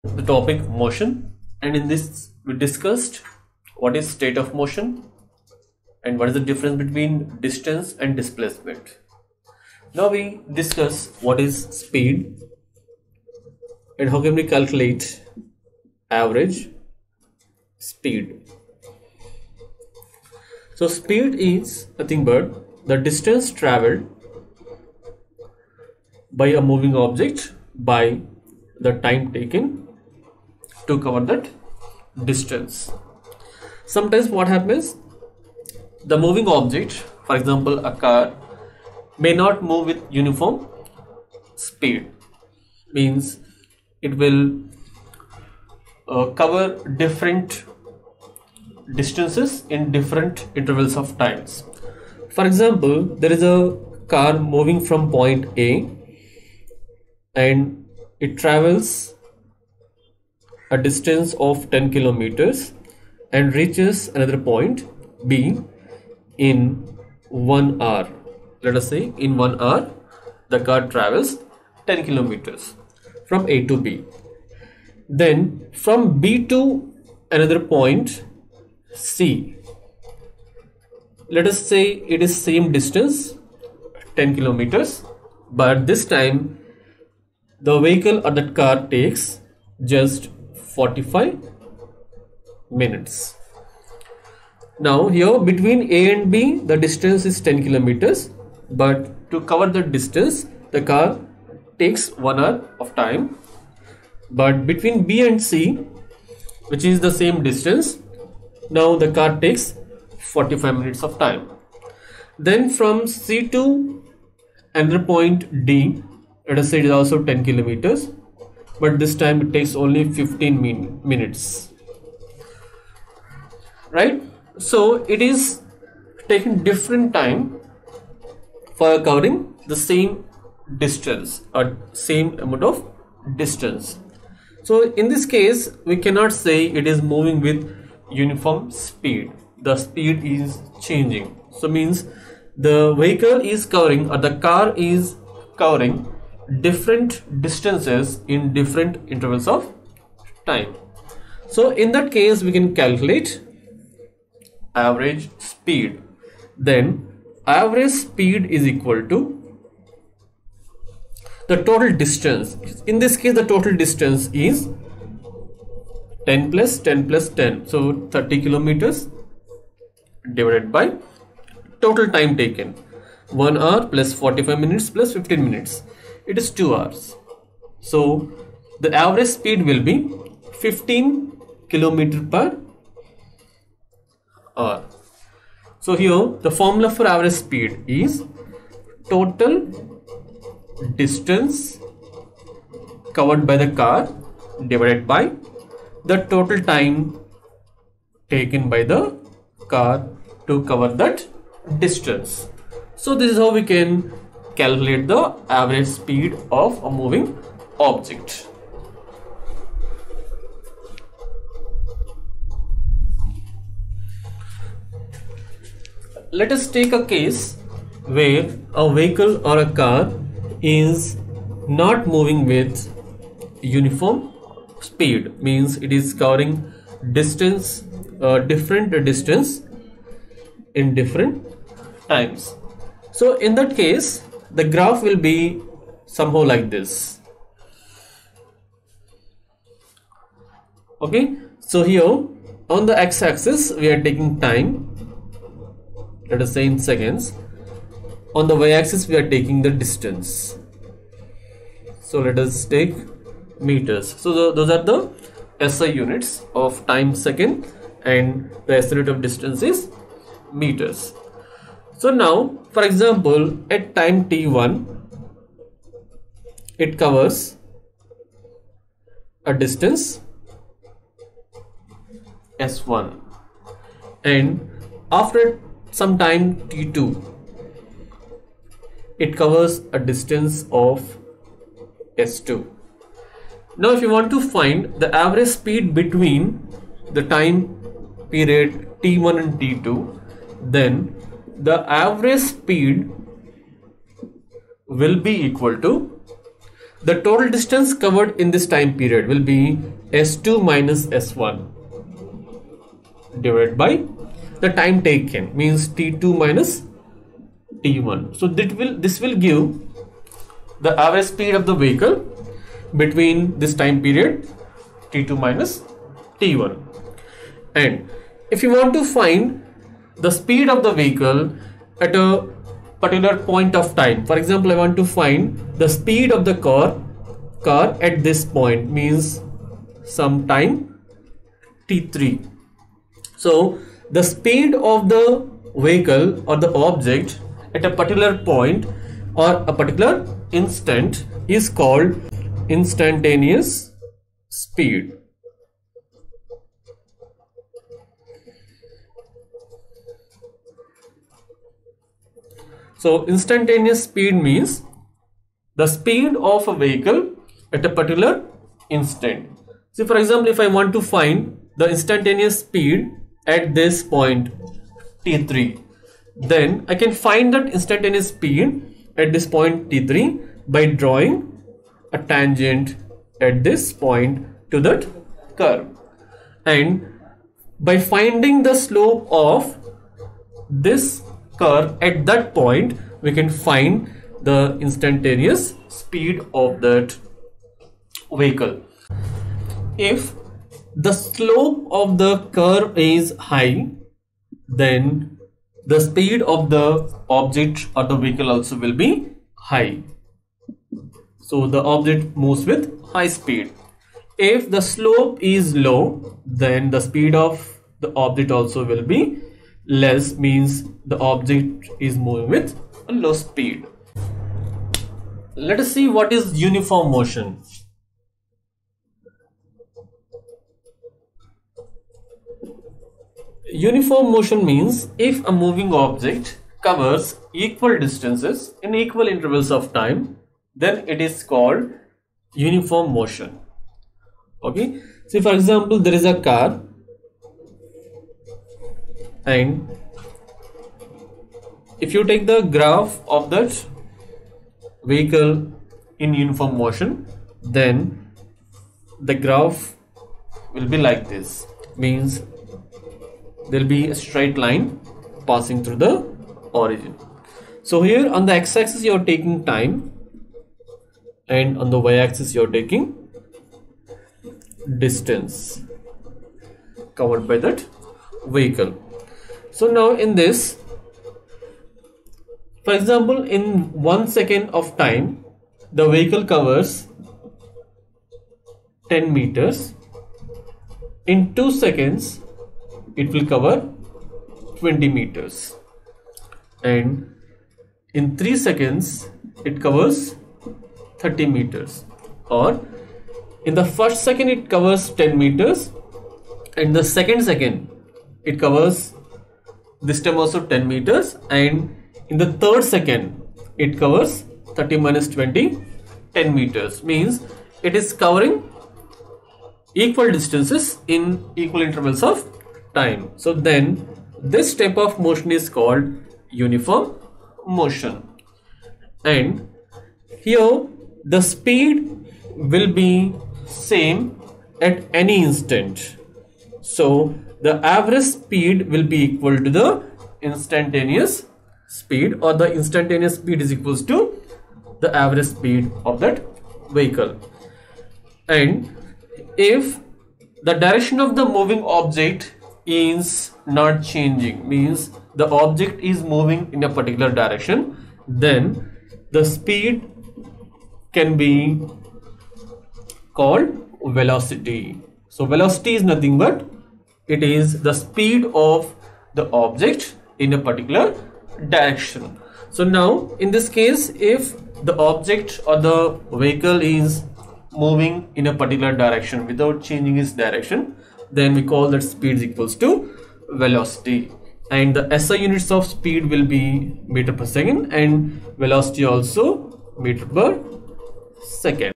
the topic motion, and in this we discussed what is state of motion and what is the difference between distance and displacement. Now we discuss what is speed and how can we calculate average speed. So speed is nothing but the distance traveled by a moving object by the time taken to cover that distance. Sometimes what happens, the moving object, for example a car, may not move with uniform speed, means it will cover different distances in different intervals of times. For example, there is a car moving from point A and it travels a distance of 10 kilometers and reaches another point B in 1 hour. Let us say in 1 hour the car travels 10 kilometers from A to B. Then from B to another point C, let us say it is same distance 10 kilometers, but this time the vehicle or that car takes just 45 minutes. Now here between A and B the distance is 10 kilometers, but to cover the distance the car takes 1 hour of time. But between B and C, which is the same distance, now the car takes 45 minutes of time. Then from C to another point D, let us say it is also 10 kilometers, but this time it takes only 15 minutes, right? So it is taking different time for covering the same distance or same amount of distance. So in this case we cannot say it is moving with uniform speed. The speed is changing. So means the vehicle is covering or the car is covering different distances in different intervals of time. So in that case we can calculate average speed. Then average speed is equal to the total distance. In this case the total distance is 10 plus 10 plus 10, so 30 kilometers divided by total time taken, 1 hour plus 45 minutes plus 15 minutes, it is 2 hours. So the average speed will be 15 kilometer per hour. So here the formula for average speed is total distance covered by the car divided by the total time taken by the car to cover that distance. So this is how we can calculate the average speed of a moving object. Let us take a case where a vehicle or a car is not moving with uniform speed, means it is covering distance, different distance in different times. So in that case the graph will be somehow like this. Okay, so here on the x-axis we are taking time, let us say in seconds. On the y-axis we are taking the distance, so let us take meters. So those are the SI units of time second, and the SI unit of distance is meters. So now for example at time t1 it covers a distance s1, and after some time t2 it covers a distance of s2. Now if you want to find the average speed between the time period t1 and t2, then the average speed will be equal to the total distance covered in this time period will be S2 minus S1 divided by the time taken, means T2 minus T1. So this will give the average speed of the vehicle between this time period T2 minus T1. And if you want to find the speed of the vehicle at a particular point of time, for example, I want to find the speed of the car at this point, means some time T3. So the speed of the vehicle or the object at a particular point or a particular instant is called instantaneous speed. So instantaneous speed means the speed of a vehicle at a particular instant. So for example, if I want to find the instantaneous speed at this point T3, then I can find that instantaneous speed at this point T3 by drawing a tangent at this point to that curve, and by finding the slope of this curve at that point, we can find the instantaneous speed of that vehicle. If the slope of the curve is high, then the speed of the object or the vehicle also will be high. So the object moves with high speed. If the slope is low, then the speed of the object also will be less, means the object is moving with a low speed. Let us see what is uniform motion. Uniform motion means if a moving object covers equal distances in equal intervals of time, then it is called uniform motion. Okay, so for example, there is a car and if you take the graph of that vehicle in uniform motion, then the graph will be like this, means there will be a straight line passing through the origin. So here on the x-axis you are taking time and on the y-axis you are taking distance covered by that vehicle. So now in this, for example, in 1 second of time the vehicle covers 10 meters. In 2 seconds it will cover 20 meters, and in 3 seconds it covers 30 meters, or in the first second it covers 10 meters, and the second it covers this time also 10 meters, and in the third second it covers 30 minus 20, 10 meters, means it is covering equal distances in equal intervals of time. So then this type of motion is called uniform motion, and here the speed will be same at any instant. So the average speed will be equal to the instantaneous speed, or the instantaneous speed is equals to the average speed of that vehicle. And if the direction of the moving object is not changing, means the object is moving in a particular direction, then the speed can be called velocity. So velocity is nothing but it is the speed of the object in a particular direction. So now in this case, if the object or the vehicle is moving in a particular direction without changing its direction, then we call that speed is equals to velocity, and the SI units of speed will be meter per second and velocity also meter per second.